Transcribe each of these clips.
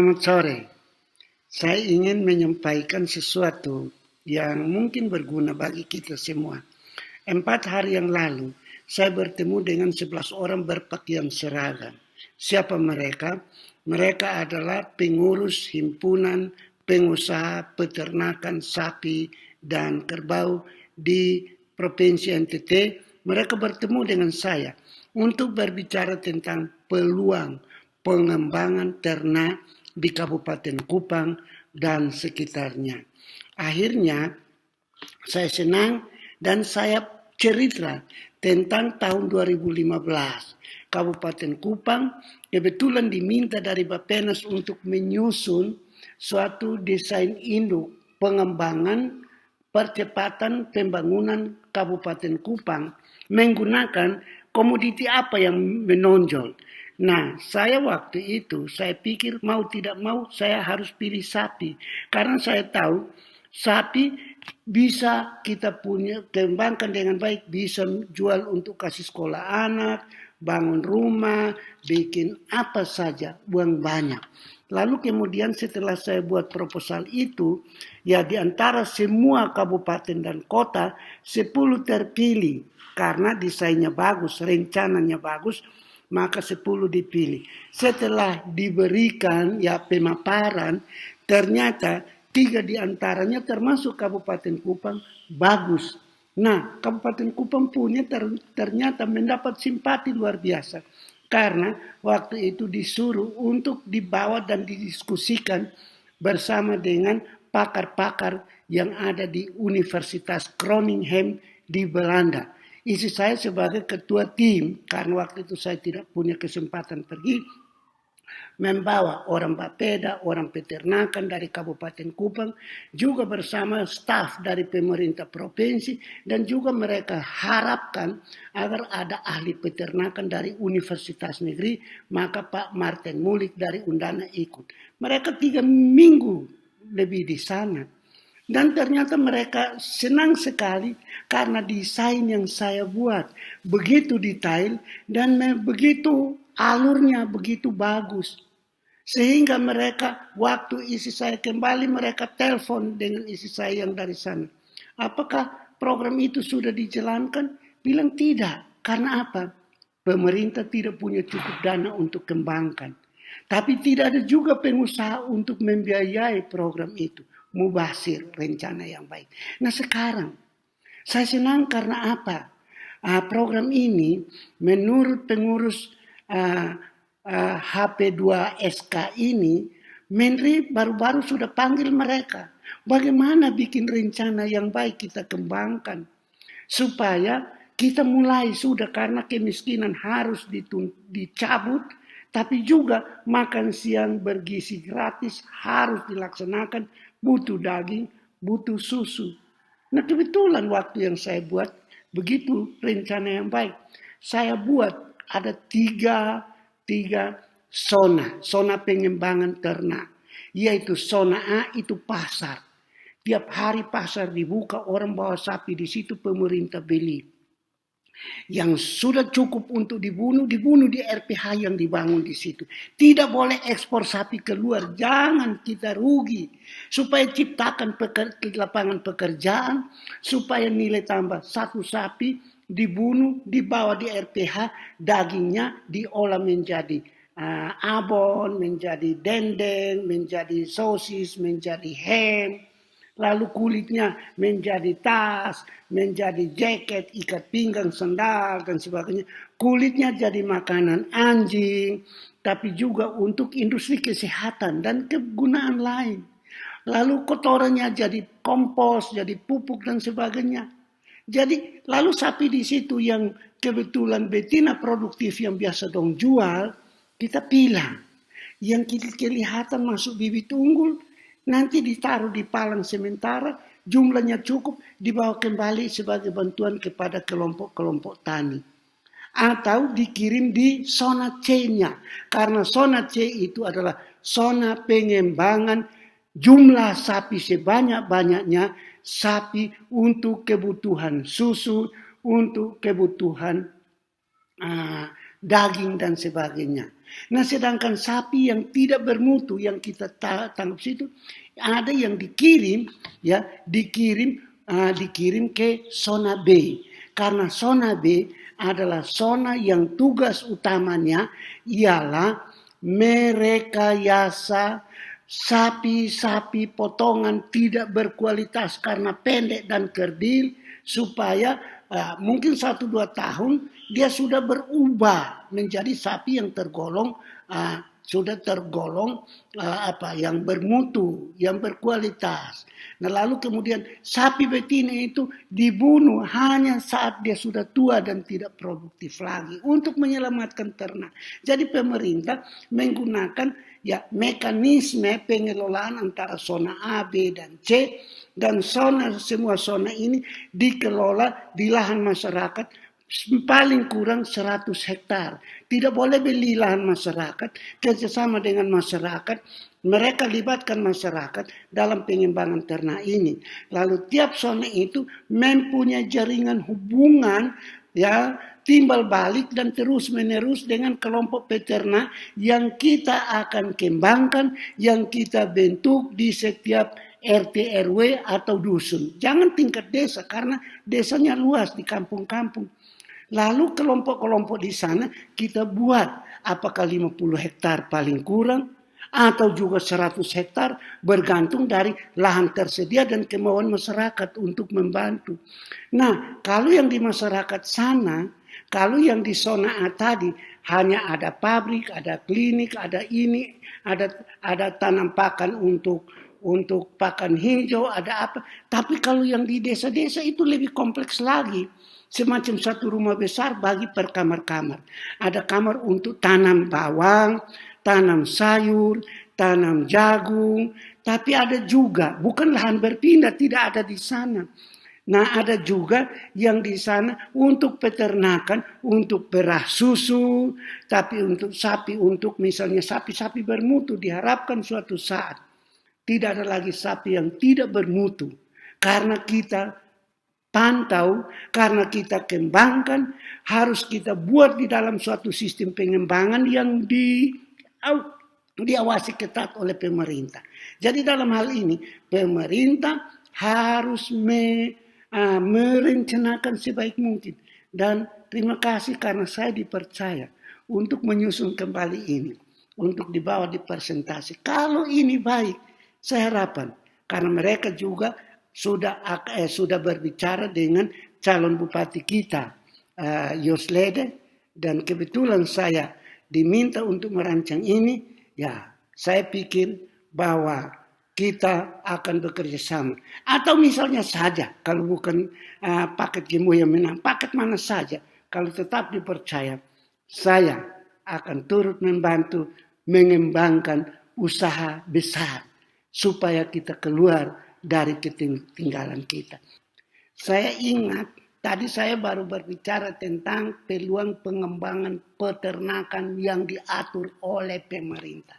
Selamat sore. Saya ingin menyampaikan sesuatu yang mungkin berguna bagi kita semua. 4 hari yang lalu, saya bertemu dengan 11 orang berpakaian seragam. Siapa mereka? Mereka adalah pengurus himpunan pengusaha peternakan sapi dan kerbau di Provinsi NTT. Mereka bertemu dengan saya untuk berbicara tentang peluang pengembangan ternak di Kabupaten Kupang dan sekitarnya. Akhirnya saya senang dan saya cerita tentang tahun 2015. Kabupaten Kupang kebetulan diminta dari Bappenas untuk menyusun suatu desain induk pengembangan percepatan pembangunan Kabupaten Kupang menggunakan komoditi apa yang menonjol. Nah, saya waktu itu, saya pikir mau tidak mau saya harus pilih sapi. Karena saya tahu sapi bisa kita punya kembangkan dengan baik, bisa jual untuk kasih sekolah anak, bangun rumah, bikin apa saja, uang banyak. Lalu kemudian setelah saya buat proposal itu, ya di antara semua kabupaten dan kota, 10 terpilih. Karena desainnya bagus, rencananya bagus, maka 10 dipilih. Setelah diberikan ya pemaparan, ternyata 3 diantaranya termasuk Kabupaten Kupang bagus. Nah, Kabupaten Kupang punya ternyata mendapat simpati luar biasa. Karena waktu itu disuruh untuk dibawa dan didiskusikan bersama dengan pakar-pakar yang ada di Universitas Groningen di Belanda. Isi saya sebagai ketua tim, karena waktu itu saya tidak punya kesempatan pergi, membawa orang Bapeda, orang peternakan dari Kabupaten Kupang, juga bersama staf dari pemerintah provinsi, dan juga mereka harapkan agar ada ahli peternakan dari Universitas Negeri, maka Pak Martin Mulik dari Undana ikut. Mereka 3 minggu lebih di sana. Dan ternyata mereka senang sekali karena desain yang saya buat begitu detail dan begitu alurnya begitu bagus. Sehingga mereka waktu isi saya kembali mereka telepon dengan isi saya yang dari sana. Apakah program itu sudah dijalankan? Bilang tidak. Karena apa? Pemerintah tidak punya cukup dana untuk kembangkan. Tapi tidak ada juga pengusaha untuk membiayai program itu. Mubasir rencana yang baik. Nah sekarang saya senang karena apa? Program ini menurut pengurus HP2SK ini, Menteri baru-baru sudah panggil mereka. Bagaimana bikin rencana yang baik kita kembangkan supaya kita mulai sudah karena kemiskinan harus dicabut. Tapi juga makan siang bergizi gratis harus dilaksanakan, butuh daging, butuh susu. Nah kebetulan waktu yang saya buat, begitu rencana yang baik. Saya buat ada tiga zona pengembangan ternak. Yaitu zona A itu pasar. Tiap hari pasar dibuka, orang bawa sapi di situ, pemerintah beli. Yang sudah cukup untuk dibunuh di RPH yang dibangun di situ. Tidak boleh ekspor sapi keluar, jangan kita rugi. Supaya ciptakan lapangan pekerjaan, supaya nilai tambah satu sapi dibunuh, dibawa di RPH, dagingnya diolah menjadi abon, menjadi dendeng, menjadi sosis, menjadi ham. Lalu kulitnya menjadi tas, menjadi jaket, ikat pinggang, sandal, dan sebagainya. Kulitnya jadi makanan anjing, tapi juga untuk industri kesehatan dan kegunaan lain. Lalu kotorannya jadi kompos, jadi pupuk, dan sebagainya. Jadi lalu sapi di situ yang kebetulan betina produktif yang biasa dong jual, kita pilih. Yang kelihatan masuk bibit unggul, nanti ditaruh di palang sementara, jumlahnya cukup, dibawa kembali sebagai bantuan kepada kelompok-kelompok tani. Atau dikirim di zona C-nya. Karena zona C itu adalah zona pengembangan jumlah sapi sebanyak-banyaknya, sapi untuk kebutuhan susu, untuk kebutuhan daging dan sebagainya. Nah, sedangkan sapi yang tidak bermutu yang kita tangkap situ ada yang dikirim dikirim ke zona B. Karena zona B adalah zona yang tugas utamanya ialah merekayasa sapi-sapi potongan tidak berkualitas karena pendek dan kerdil supaya mungkin 1-2 tahun dia sudah berubah menjadi sapi yang tergolong yang bermutu, yang berkualitas. Nah, lalu kemudian sapi betina itu dibunuh hanya saat dia sudah tua dan tidak produktif lagi untuk menyelamatkan ternak. Jadi pemerintah menggunakan mekanisme pengelolaan antara zona A, B, dan C, dan semua zona ini dikelola di lahan masyarakat paling kurang 100 hektar. Tidak boleh beli lahan masyarakat, kerjasama dengan masyarakat, mereka libatkan masyarakat dalam pengembangan ternak ini. Lalu tiap zona itu mempunyai jaringan hubungan timbal balik dan terus menerus dengan kelompok peternak yang kita akan kembangkan, yang kita bentuk di setiap RT RW atau dusun. Jangan tingkat desa karena desanya luas di kampung-kampung. Lalu kelompok-kelompok di sana kita buat apakah 50 hektar paling kurang atau juga 100 hektar bergantung dari lahan tersedia dan kemauan masyarakat untuk membantu. Nah, kalau yang di masyarakat sana, kalau yang di zona A tadi hanya ada pabrik, ada klinik, ada ini, ada tanam pakan untuk pakan hijau, ada apa. Tapi kalau yang di desa-desa itu lebih kompleks lagi. Semacam satu rumah besar bagi per kamar-kamar. Ada kamar untuk tanam bawang, tanam sayur, tanam jagung. Tapi ada juga, bukan lahan berpindah, tidak ada di sana. Nah, ada juga yang di sana untuk peternakan, untuk perah susu, tapi untuk sapi, untuk misalnya sapi-sapi bermutu, diharapkan suatu saat tidak ada lagi sapi yang tidak bermutu. Karena kita pantau, karena kita kembangkan, harus kita buat di dalam suatu sistem pengembangan yang diawasi ketat oleh pemerintah. Jadi dalam hal ini, pemerintah harus merencanakan sebaik mungkin. Dan terima kasih karena saya dipercaya untuk menyusun kembali ini, untuk dibawa di presentasi. Kalau ini baik, saya harapkan, karena mereka juga sudah berbicara dengan calon bupati kita, Yoslede, dan kebetulan saya diminta untuk merancang ini, saya pikir bahwa kita akan bekerja sama. Atau misalnya saja, kalau bukan paket Gemo yang menang, paket mana saja, kalau tetap dipercaya, saya akan turut membantu mengembangkan usaha besar, supaya kita keluar dari ketinggalan kita. Saya ingat, tadi saya baru berbicara tentang peluang pengembangan peternakan yang diatur oleh pemerintah.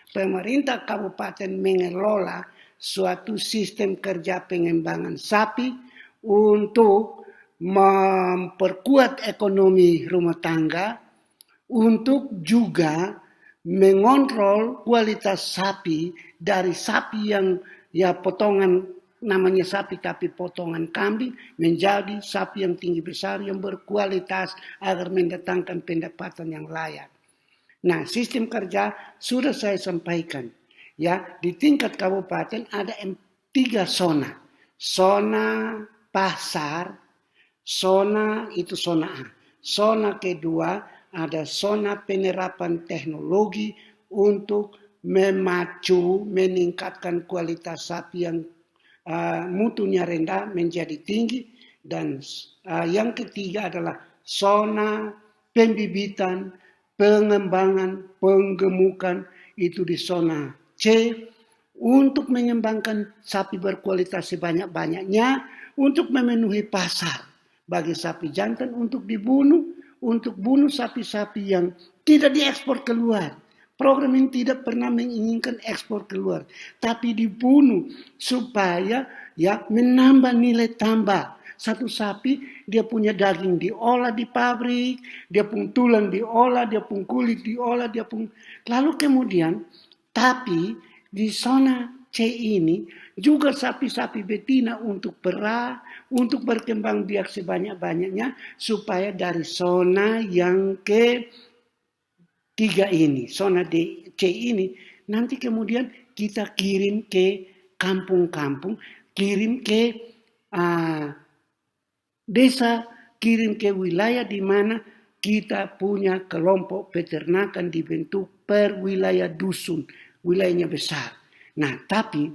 Pemerintah kabupaten mengelola suatu sistem kerja pengembangan sapi untuk memperkuat ekonomi rumah tangga, untuk juga mengontrol kualitas sapi dari sapi yang potongan namanya sapi tapi potongan kambing menjadi sapi yang tinggi besar yang berkualitas agar mendatangkan pendapatan yang layak. Nah, sistem kerja sudah saya sampaikan. Di tingkat kabupaten ada 3 zona. Zona pasar, zona itu zona A. Zona kedua ada zona penerapan teknologi untuk meningkatkan kualitas sapi yang mutunya rendah menjadi tinggi. Dan yang ketiga adalah zona pembibitan, pengembangan, penggemukan, itu di zona C, untuk mengembangkan sapi berkualitas sebanyak-banyaknya, untuk memenuhi pasar bagi sapi jantan untuk dibunuh, untuk bunuh sapi-sapi yang tidak diekspor keluar. Program ini tidak pernah menginginkan ekspor keluar, tapi dibunuh supaya menambah nilai tambah, satu sapi, dia punya daging diolah di pabrik, dia pun tulang diolah, dia pun kulit diolah, lalu kemudian, tapi di zona C ini juga sapi-sapi betina untuk perah, untuk berkembang biak sebanyak-banyaknya, supaya dari zona yang ketiga ini, zona D, C ini, nanti kemudian kita kirim ke kampung-kampung, kirim ke desa, kirim ke wilayah di mana kita punya kelompok peternakan dibentuk per wilayah dusun, wilayahnya besar. Nah, tapi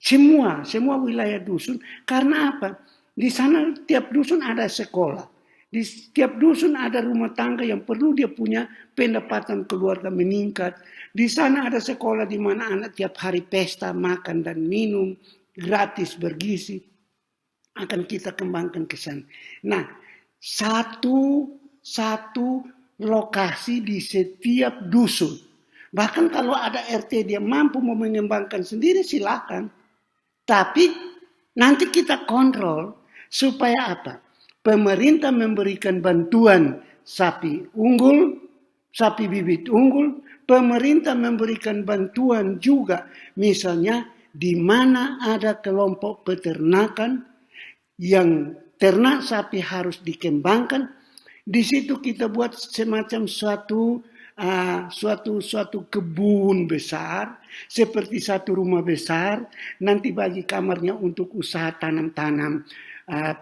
semua wilayah dusun, karena apa? Di sana tiap dusun ada sekolah. Di setiap dusun ada rumah tangga yang perlu dia punya pendapatan keluarga meningkat. Di sana ada sekolah di mana anak tiap hari pesta, makan dan minum, gratis, bergizi. Akan kita kembangkan ke sana. Nah, satu lokasi di setiap dusun. Bahkan kalau ada RT dia mampu mau mengembangkan sendiri, silakan. Tapi nanti kita kontrol supaya apa? Pemerintah memberikan bantuan sapi unggul, sapi bibit unggul. Pemerintah memberikan bantuan juga misalnya di mana ada kelompok peternakan yang ternak sapi harus dikembangkan. Di situ kita buat semacam suatu kebun besar, seperti satu rumah besar, nanti bagi kamarnya untuk usaha tanam-tanam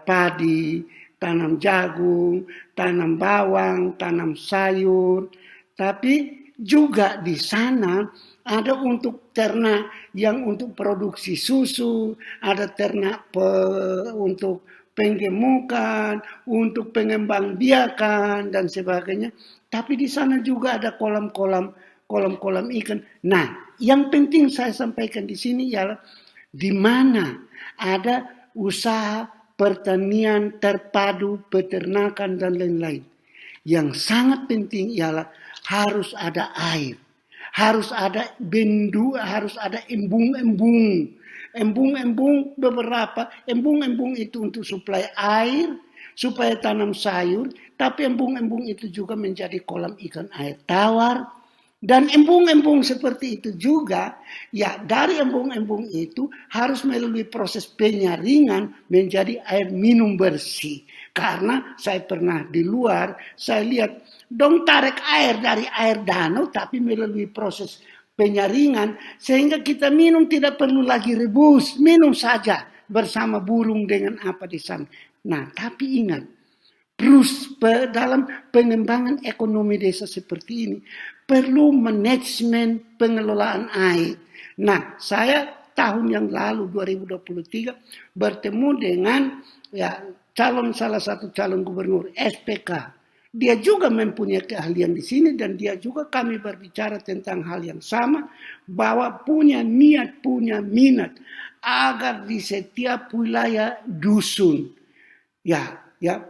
padi, tanam jagung, tanam bawang, tanam sayur. Tapi juga di sana ada untuk ternak yang untuk produksi susu, ada ternak untuk penggemukan, untuk pengembang biakan dan sebagainya. Tapi di sana juga ada kolam-kolam ikan. Nah, yang penting saya sampaikan di sini ialah di mana ada usaha pertanian terpadu, peternakan dan lain-lain. Yang sangat penting ialah harus ada air. Harus ada bendu, harus ada embung-embung. Embung-embung beberapa, embung-embung itu untuk suplai air, supaya tanam sayur, tapi embung-embung itu juga menjadi kolam ikan air tawar. Dan embung-embung seperti itu juga, ya dari embung-embung itu harus melalui proses penyaringan menjadi air minum bersih. Karena saya pernah di luar, saya lihat dong tarik air dari air danau tapi melalui proses penyaringan sehingga kita minum tidak perlu lagi rebus, minum saja bersama burung dengan apa di sana. Nah, tapi ingat, dalam pengembangan ekonomi desa seperti ini perlu manajemen pengelolaan air. Nah, saya tahun yang lalu 2023 bertemu dengan salah satu calon gubernur SPK. Dia juga mempunyai keahlian di sini dan dia juga kami berbicara tentang hal yang sama, bahwa punya niat, punya minat agar di setiap wilayah dusun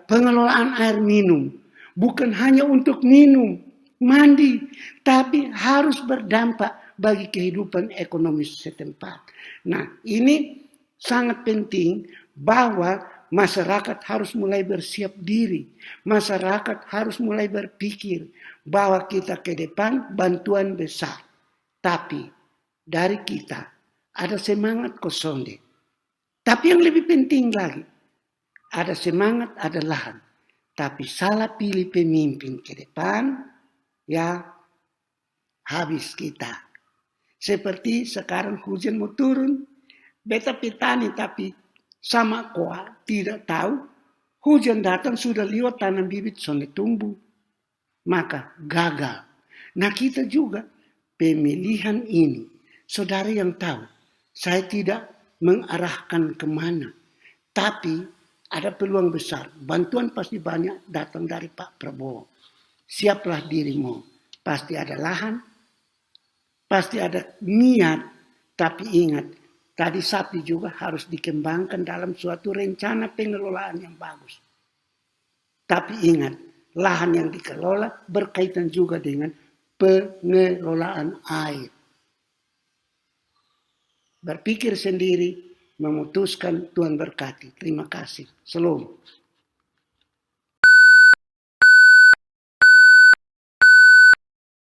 pengelolaan air minum bukan hanya untuk minum, mandi, tapi harus berdampak bagi kehidupan ekonomi setempat. Nah, ini sangat penting bahwa masyarakat harus mulai bersiap diri. Masyarakat harus mulai berpikir bahwa kita ke depan bantuan besar. Tapi dari kita ada semangat kosonde. Tapi yang lebih penting lagi, ada semangat, ada lahan. Tapi salah pilih pemimpin ke depan, habis kita. Seperti sekarang hujan mau turun, beta petani tapi sama koa tidak tahu, hujan datang sudah lihat tanam bibit sudah tumbuh, maka gagal. Nah, kita juga pemilihan ini, saudara yang tahu, saya tidak mengarahkan kemana, tapi ada peluang besar, bantuan pasti banyak datang dari Pak Prabowo. Siaplah dirimu, pasti ada lahan, pasti ada niat, tapi ingat, tadi sapi juga harus dikembangkan dalam suatu rencana pengelolaan yang bagus. Tapi ingat, lahan yang dikelola berkaitan juga dengan pengelolaan air. Berpikir sendiri, memutuskan. Tuhan berkati. Terima kasih. Shalom.